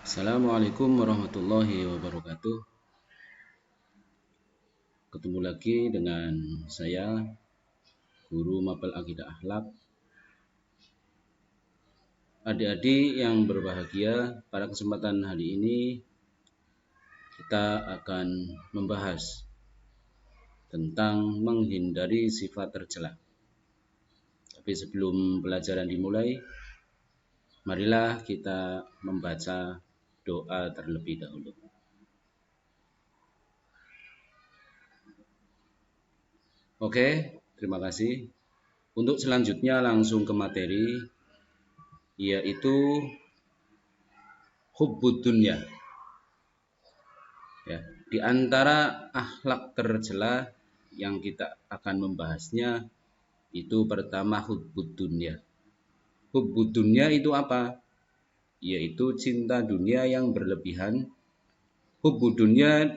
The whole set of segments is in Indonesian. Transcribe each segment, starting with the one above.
Assalamualaikum warahmatullahi wabarakatuh. Ketemu lagi dengan saya, Guru Mapel Akidah Akhlak. Adik-adik yang berbahagia, pada kesempatan hari ini kita akan membahas tentang menghindari sifat tercela. Tapi sebelum pelajaran dimulai, marilah kita membaca doa terlebih dahulu. Oke, terima kasih. Untuk selanjutnya langsung ke materi, yaitu hubbud dunya. Ya, di antara akhlak tercela yang kita akan membahasnya itu pertama hubbud dunya. Hubbud dunya itu apa? Yaitu cinta dunia yang berlebihan. Hubbud dunya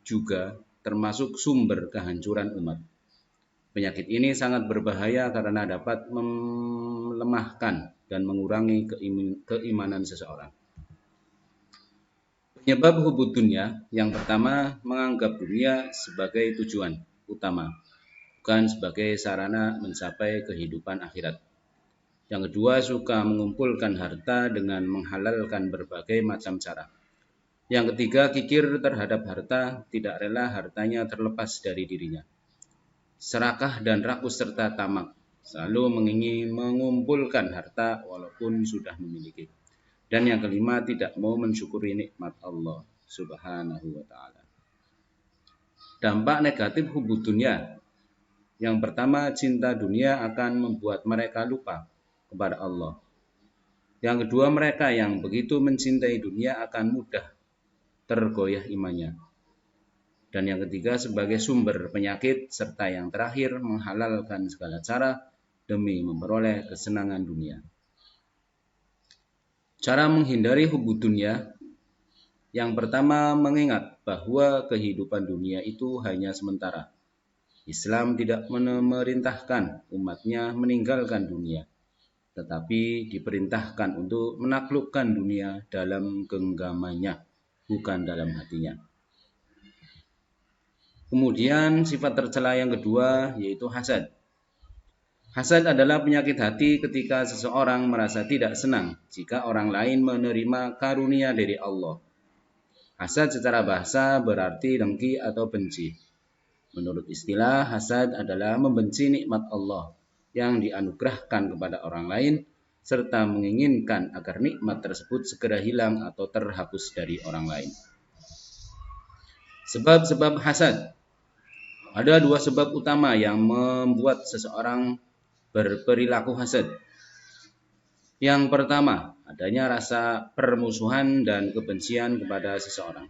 juga termasuk sumber kehancuran umat. Penyakit ini sangat berbahaya karena dapat melemahkan dan mengurangi keimanan seseorang. Penyebab hubbud dunya yang pertama, menganggap dunia sebagai tujuan utama, bukan sebagai sarana mencapai kehidupan akhirat. Yang kedua, suka mengumpulkan harta dengan menghalalkan berbagai macam cara. Yang ketiga, kikir terhadap harta, tidak rela hartanya terlepas dari dirinya. Serakah dan rakus serta tamak, selalu mengingini mengumpulkan harta walaupun sudah memiliki. Dan yang kelima, tidak mau mensyukuri nikmat Allah Subhanahu wa ta'ala. Dampak negatif hubbud dunya. Yang pertama, cinta dunia akan membuat mereka lupa kepada Allah. Yang kedua, mereka yang begitu mencintai dunia akan mudah tergoyah imannya. Dan yang ketiga, sebagai sumber penyakit, serta yang terakhir, menghalalkan segala cara demi memperoleh kesenangan dunia. Cara menghindari hubbud dunya. Yang pertama, mengingat bahwa kehidupan dunia itu hanya sementara. Islam tidak memerintahkan umatnya meninggalkan dunia, tetapi diperintahkan untuk menaklukkan dunia dalam genggamannya, bukan dalam hatinya. Kemudian sifat tercela yang kedua yaitu hasad. Hasad adalah penyakit hati ketika seseorang merasa tidak senang jika orang lain menerima karunia dari Allah. Hasad secara bahasa berarti dengki atau benci. Menurut istilah, hasad adalah membenci nikmat Allah yang dianugerahkan kepada orang lain, serta menginginkan agar nikmat tersebut segera hilang atau terhapus dari orang lain. Sebab-sebab hasad. Ada dua sebab utama yang membuat seseorang berperilaku hasad. Yang pertama, adanya rasa permusuhan dan kebencian kepada seseorang.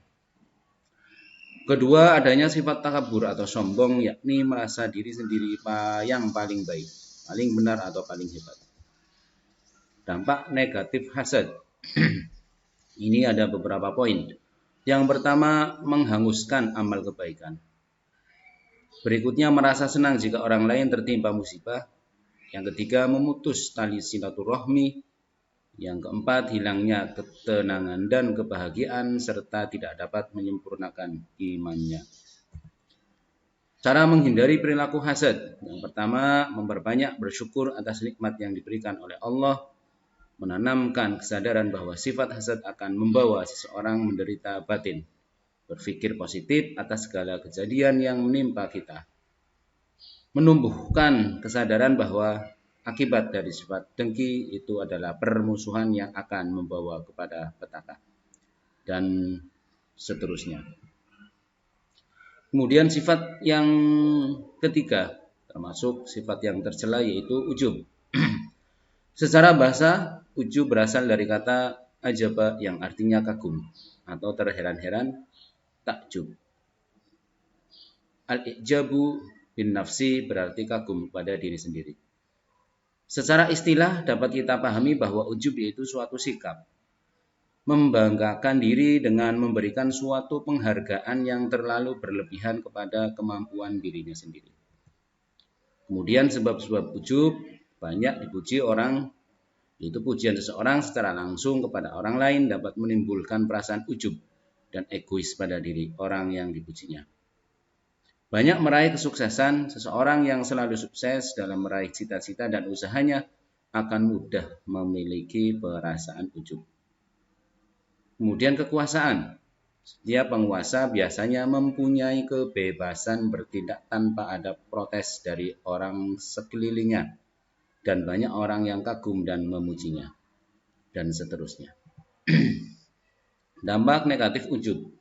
Kedua, adanya sifat takabur atau sombong, yakni merasa diri sendiri yang paling baik, paling benar atau paling hebat. Dampak negatif hasad. Ini ada beberapa poin. Yang pertama, menghanguskan amal kebaikan. Berikutnya, merasa senang jika orang lain tertimpa musibah. Yang ketiga, memutus tali silaturahmi. Yang keempat, hilangnya ketenangan dan kebahagiaan serta tidak dapat menyempurnakan imannya. Cara menghindari perilaku hasad. Yang pertama, memperbanyak bersyukur atas nikmat yang diberikan oleh Allah. Menanamkan kesadaran bahwa sifat hasad akan membawa seseorang menderita batin. Berpikir positif atas segala kejadian yang menimpa kita. Menumbuhkan kesadaran bahwa akibat dari sifat dengki itu adalah permusuhan yang akan membawa kepada petaka. Dan seterusnya. Kemudian sifat yang ketiga, termasuk sifat yang tercela, yaitu ujub. Secara bahasa, ujub berasal dari kata ajaba yang artinya kagum atau terheran-heran, takjub. Al-ijabu bin nafsi berarti kagum pada diri sendiri. Secara istilah dapat kita pahami bahwa ujub yaitu suatu sikap membanggakan diri dengan memberikan suatu penghargaan yang terlalu berlebihan kepada kemampuan dirinya sendiri. Kemudian sebab-sebab ujub banyak dipuji orang Yaitu pujian seseorang secara langsung kepada orang lain dapat menimbulkan perasaan ujub dan egois pada diri orang yang dipujinya. Banyak meraih kesuksesan, seseorang yang selalu sukses dalam meraih cita-cita dan usahanya akan mudah memiliki perasaan ujub. Kemudian kekuasaan. Setiap penguasa biasanya mempunyai kebebasan bertindak tanpa ada protes dari orang sekelilingnya. Dan banyak orang yang kagum dan memujinya. Dan seterusnya. Dampak negatif ujub.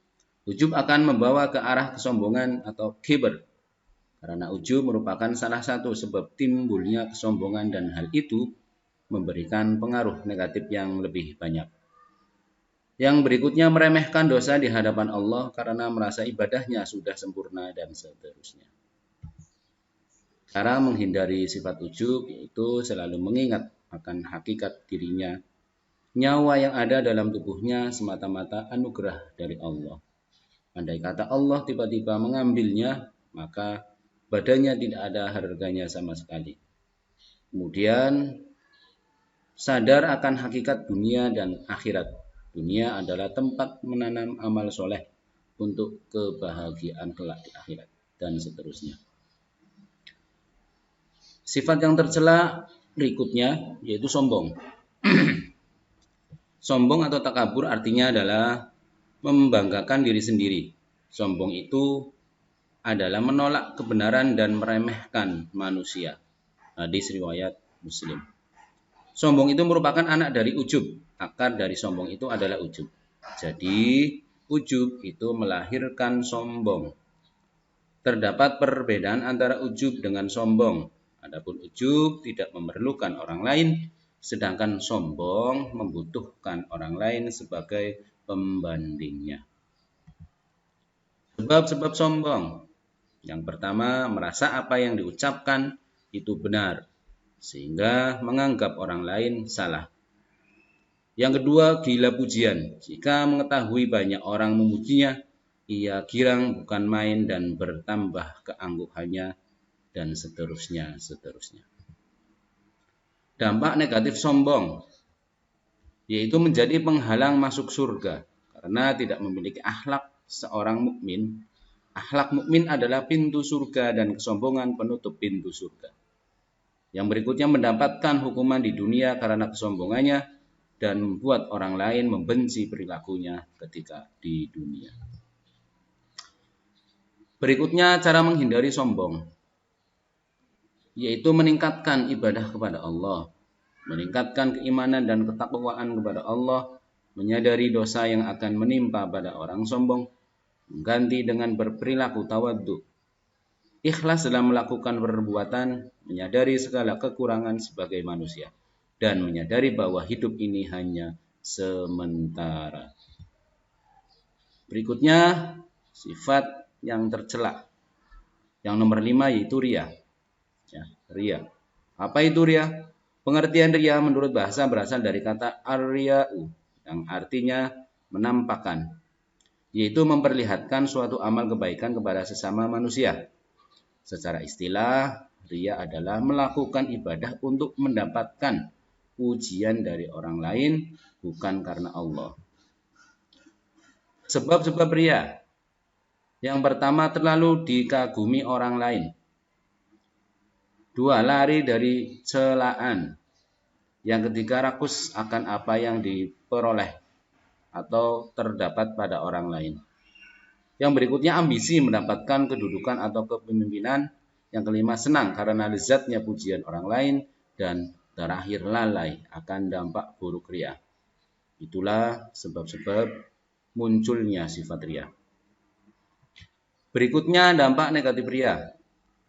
Ujub akan membawa ke arah kesombongan atau kibr. Karena ujub merupakan salah satu sebab timbulnya kesombongan dan hal itu memberikan pengaruh negatif yang lebih banyak. Yang berikutnya meremehkan dosa di hadapan Allah karena merasa ibadahnya sudah sempurna dan seterusnya. Cara menghindari sifat ujub yaitu selalu mengingat akan hakikat dirinya. Nyawa yang ada dalam tubuhnya semata-mata anugerah dari Allah. Andai kata Allah tiba-tiba mengambilnya, maka badannya tidak ada harganya sama sekali. Kemudian sadar akan hakikat dunia dan akhirat. Dunia adalah tempat menanam amal soleh untuk kebahagiaan kelak di akhirat dan seterusnya. Sifat yang tercela berikutnya yaitu sombong. Sombong atau takabur artinya adalah membanggakan diri sendiri. Sombong itu adalah menolak kebenaran dan meremehkan manusia. Hadis riwayat Muslim. Sombong itu merupakan anak dari ujub. Akar dari sombong itu adalah ujub. Jadi, ujub itu melahirkan sombong. Terdapat perbedaan antara ujub dengan sombong. Adapun ujub tidak memerlukan orang lain, sedangkan sombong membutuhkan orang lain sebagai pembandingnya. Sebab-sebab sombong. Yang pertama, merasa apa yang diucapkan itu benar, sehingga menganggap orang lain salah. Yang kedua, gila pujian. Jika mengetahui banyak orang memujinya, ia girang bukan main dan bertambah keangkuhannya dan seterusnya. Dampak negatif sombong, yaitu menjadi penghalang masuk surga karena tidak memiliki akhlak seorang mukmin. Akhlak mukmin adalah pintu surga dan kesombongan penutup pintu surga. Yang berikutnya mendapatkan hukuman di dunia karena kesombongannya dan membuat orang lain membenci perilakunya ketika di dunia. Berikutnya cara menghindari sombong, yaitu meningkatkan ibadah kepada Allah, meningkatkan keimanan dan ketakwaan kepada Allah, menyadari dosa yang akan menimpa pada orang sombong, mengganti dengan berperilaku tawadhu, ikhlas dalam melakukan perbuatan, menyadari segala kekurangan sebagai manusia, dan menyadari bahwa hidup ini hanya sementara. Berikutnya, sifat yang tercela. Yang nomor 5 yaitu riya. Riya. Apa itu riya? Pengertian riya menurut bahasa berasal dari kata ar-riya'u, yang artinya menampakkan, yaitu memperlihatkan suatu amal kebaikan kepada sesama manusia. Secara istilah, riya adalah melakukan ibadah untuk mendapatkan pujian dari orang lain, bukan karena Allah. Sebab-sebab riya. Yang pertama, terlalu dikagumi orang lain. 2, lari dari celaan. Yang ketiga, rakus akan apa yang diperoleh atau terdapat pada orang lain. Yang berikutnya, ambisi mendapatkan kedudukan atau kepemimpinan. Yang kelima, senang karena lezatnya pujian orang lain. Dan terakhir, lalai akan dampak buruk riya. Itulah sebab-sebab munculnya sifat riya. Berikutnya dampak negatif riya.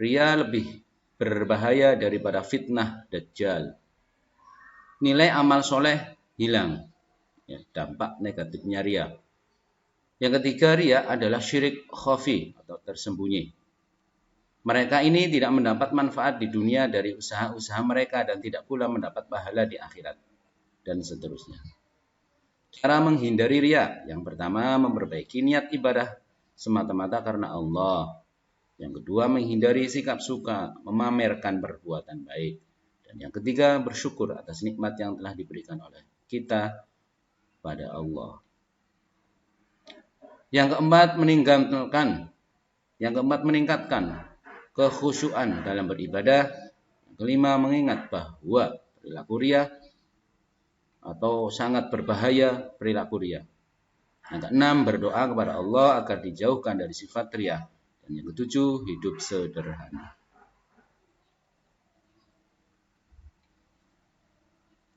Riya lebih berbahaya daripada fitnah dajjal. Nilai amal soleh hilang. Dampak negatifnya riya. Yang ketiga, riya adalah syirik khafi atau tersembunyi. Mereka ini tidak mendapat manfaat di dunia dari usaha-usaha mereka dan tidak pula mendapat pahala di akhirat. Dan seterusnya. Cara menghindari riya. Yang pertama, memperbaiki niat ibadah semata-mata karena Allah. Yang kedua, menghindari sikap suka, memamerkan perbuatan baik. Dan yang ketiga, bersyukur atas nikmat yang telah diberikan oleh kita pada Allah. Yang keempat, meningkatkan kekhusyuan dalam beribadah. Yang kelima, mengingat bahwa perilaku riya atau sangat berbahaya perilaku riya. Yang keenam, berdoa kepada Allah agar dijauhkan dari sifat riya. Dan yang ketujuh, hidup sederhana.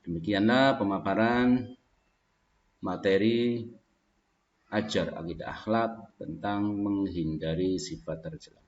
Demikianlah pemaparan materi ajar akidah akhlak tentang menghindari sifat tercela.